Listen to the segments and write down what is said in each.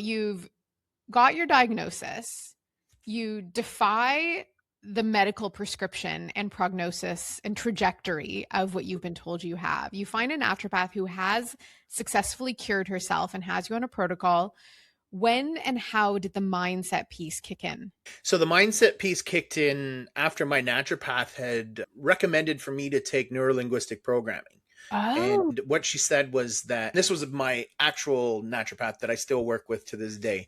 You've got your diagnosis. You defy the medical prescription and prognosis and trajectory of what you've been told you have. You find a naturopath who has successfully cured herself and has you on a protocol. When and how did the mindset piece kick in? So the mindset piece kicked in after my naturopath had recommended for me to take neurolinguistic programming. Oh, And what she said was that this was my actual naturopath that I still work with to this day.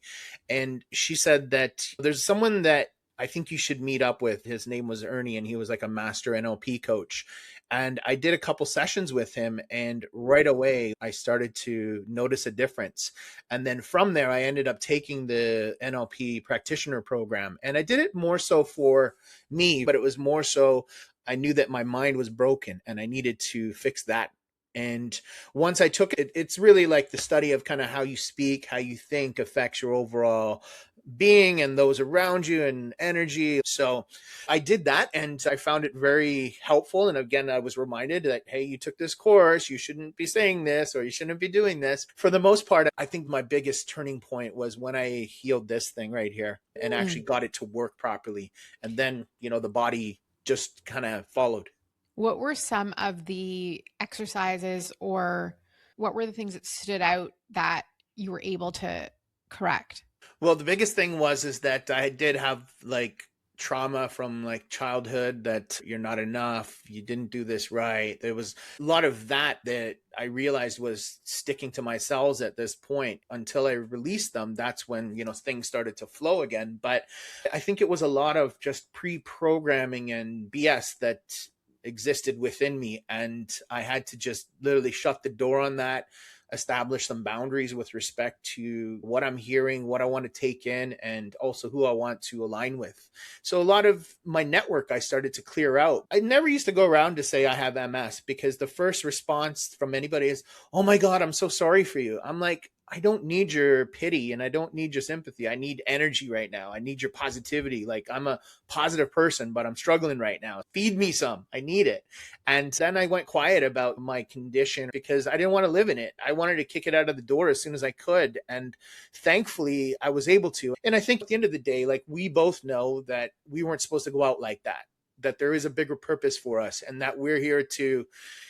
And she said that there's someone that I think you should meet up with. His name was Ernie, and he was like a master NLP coach. And I did a couple sessions with him, and right away I started to notice a difference. And then from there, I ended up taking the NLP practitioner program. And I did it more so for me, but it was more so I knew that my mind was broken and I needed to fix that. And once I took it, it's really like the study of kind of how you speak, how you think affects your overall being and those around you and energy. So I did that and I found it very helpful. And again, I was reminded that, hey, you took this course, you shouldn't be saying this or you shouldn't be doing this. For the most part, I think my biggest turning point was when I healed this thing right here and actually got it to work properly. And then, the body just kind of followed. what were some of the exercises or what were the things that stood out that you were able to correct? Well, the biggest thing is that I did have like trauma from like childhood, that you're not enough, you didn't do this right. There was a lot of that I realized was sticking to my cells at this point. Until I released them, that's when, things started to flow again. But I think it was a lot of just pre-programming and BS that existed within me. And I had to just literally shut the door on that, establish some boundaries with respect to what I'm hearing, what I want to take in, and also who I want to align with. So a lot of my network I started to clear out. I never used to go around to say I have MS, because the first response from anybody is, oh my God, I'm so sorry for you. I'm like, I don't need your pity and I don't need your sympathy. I need energy right now. I need your positivity. Like, I'm a positive person, but I'm struggling right now. Feed me some. I need it. And then I went quiet about my condition because I didn't want to live in it. I wanted to kick it out of the door as soon as I could. And thankfully I was able to. And I think at the end of the day, like, we both know that we weren't supposed to go out like that there is a bigger purpose for us and that we're here to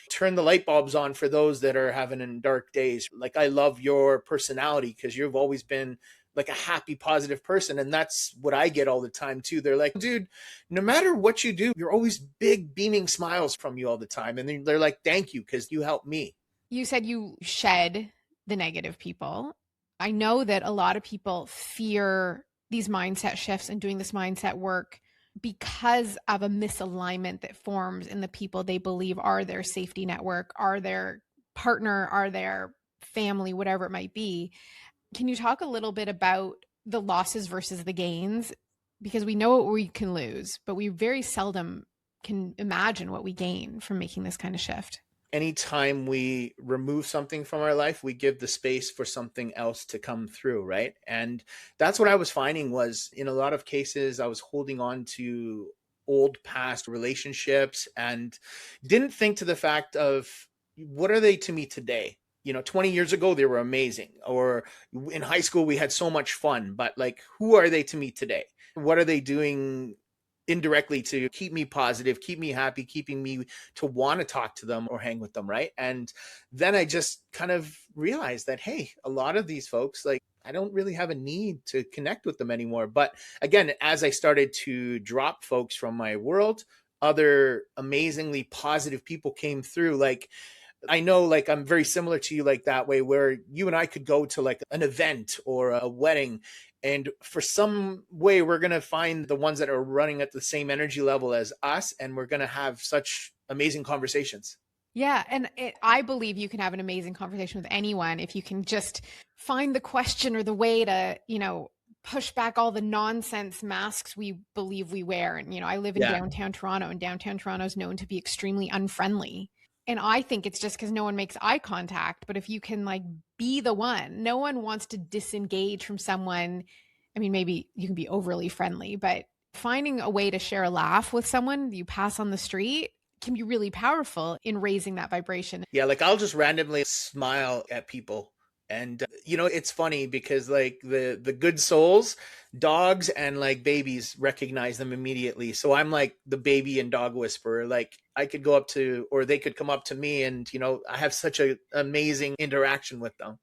turn the light bulbs on for those that are having in dark days. Like, I love your personality because you've always been like a happy, positive person. And that's what I get all the time too. They're like, dude, no matter what you do, you're always big beaming smiles from you all the time. And they're like, thank you, because you helped me. You said you shed the negative people. I know that a lot of people fear these mindset shifts and doing this mindset work because of a misalignment that forms in the people they believe are their safety network, are their partner, are their family, whatever it might be. Can you talk a little bit about the losses versus the gains? Because we know what we can lose, but we very seldom can imagine what we gain from making this kind of shift. Anytime we remove something from our life, we give the space for something else to come through, right? And that's what I was finding was, in a lot of cases, I was holding on to old past relationships and didn't think to the fact of, what are they to me today? 20 years ago, they were amazing. Or in high school, we had so much fun, but like, who are they to me today? What are they doing indirectly to keep me positive, keep me happy, keeping me to want to talk to them or hang with them, right? And then I just kind of realized that, hey, a lot of these folks, like, I don't really have a need to connect with them anymore. But again, as I started to drop folks from my world, other amazingly positive people came through. Like, I know, like, I'm very similar to you, like that way, where you and I could go to like an event or a wedding, and for some way we're going to find the ones that are running at the same energy level as us, and we're going to have such amazing conversations. Yeah. And I believe you can have an amazing conversation with anyone if you can just find the question or the way to, push back all the nonsense masks we believe we wear. And, I live in Yeah. downtown Toronto, and downtown Toronto is known to be extremely unfriendly. And I think it's just because no one makes eye contact. But if you can like be the one, no one wants to disengage from someone. I mean, maybe you can be overly friendly, but finding a way to share a laugh with someone you pass on the street can be really powerful in raising that vibration. Yeah, like, I'll just randomly smile at people And it's funny because like the good souls, dogs and like babies recognize them immediately. So I'm like the baby and dog whisperer. Like I could go up to, or they could come up to me, and I have such a amazing interaction with them.